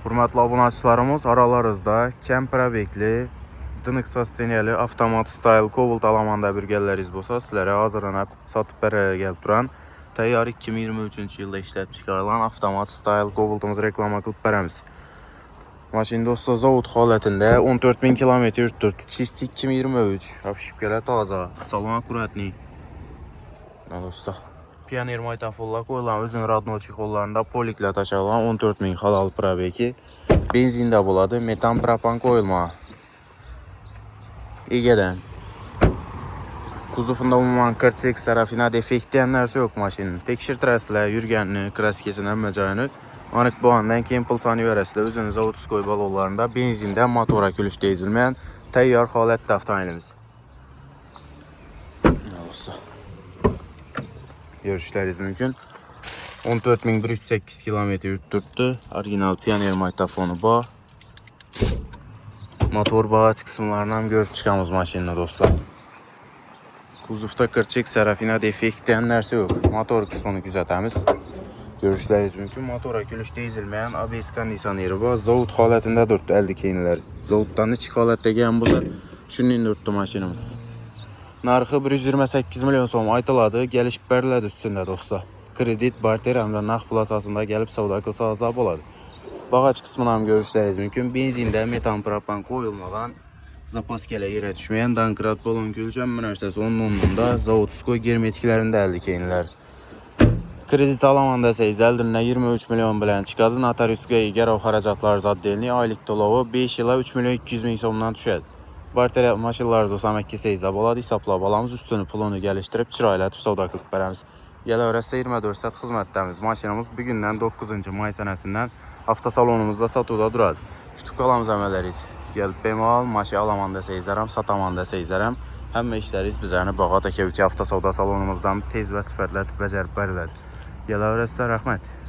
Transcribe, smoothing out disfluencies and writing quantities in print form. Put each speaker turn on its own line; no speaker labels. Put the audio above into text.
Hürmetli abunəçilərimiz, aralarızda Kempera bekli, dınıq sasteniyeli, avtomat style, Cobalt Alamanda bürgəlləriz bolsa, sizlərə hazırlanıb satıb bərəyə gəlib duran, təyyar 2023-cü ildə işləyib çıxarılan avtomat style Cobaltımızı reklama qılıb bərəmiz. Maşin dostlar zavod halətində 14.000 kilometr yürütdür. Çisti 2023. Şipkələr taza. Salon akuratni. Dostlar. Pioneer maytafolla qoyulan özün radno çixollarında poliklə taşılan 14.000 halal probeki. Benzində buladı. Metan propan qoyulma. İgədən. Kuzufunda umuman kırçık, sarafina defekt deyənlərsə yox maşinin. Tekşirtirəsilə, yürgənini, kraskesini, əmməcayını. Anıq bu andan Kempel saniyörəsilə özünüzə 30 qoy balonlarında benzində motora külüşdə ezilməyən təyyar halətdə avtomobilimiz. Görüşləriniz mümkün. 14.108 km yürütdürdü. Orijinal Pioneer maytafonu bu. Motor bağaç kısımlarından görüp çıxamız maşinlə dostlar. Kuzufda kırçık, sarafina defekt deyənlərsə yox. Motor kısmını güzətəmiz. Görüşləriniz mümkün. Motora külüşdə ezilməyən ABS kondisiyoneri bu. Zavod halətində durdu 50 keyinlər. Zavoddan içi halətdə gələn bu da şunun durdu maşinimiz. Narxı 128 milyon som aytıladı. Gəliş bərlədi üstündə dostlar. Kredit, barter həm də nağd pul əsasında gəlib savda qılsanız da boladı. Bağaç kısmından görüşləriniz mümkün. Benzində metan propan qoyulmadan zapaskələ yerə düşməyən Dankrat balon gülcəm münərsəsi onun da zavod skoy germetiklərində 50 keyinlər. Kredit alamanda isə izəldirinə 23 milyon bilən çıxadı. Notariuskaya gərov xaracatlar zaddelini aylık dolağı 5 ilə 3 milyon 200 min somdan düşəd. Barter maşınlarınız olsa əməkki seyizə boladı. Hesabla balamız üstünü pulunu gəlişdirib çirayələtib savda qılıb bərəmiz. Gələ 24 saat xizmətdəmiz. Maşinimiz bugündən 9 may sənəsindən avtosalonumuzda satıda duradı. Kütük qalamız əmələriz. Gəlib bemal, maşın alamanda seyizərəm, satamanda seyizərəm. Həmmə işləriz bizəni bağa da ki avtosavda salonumuzdan tez və sifətlə bəcərib bərilədi. Gələ rəhmət.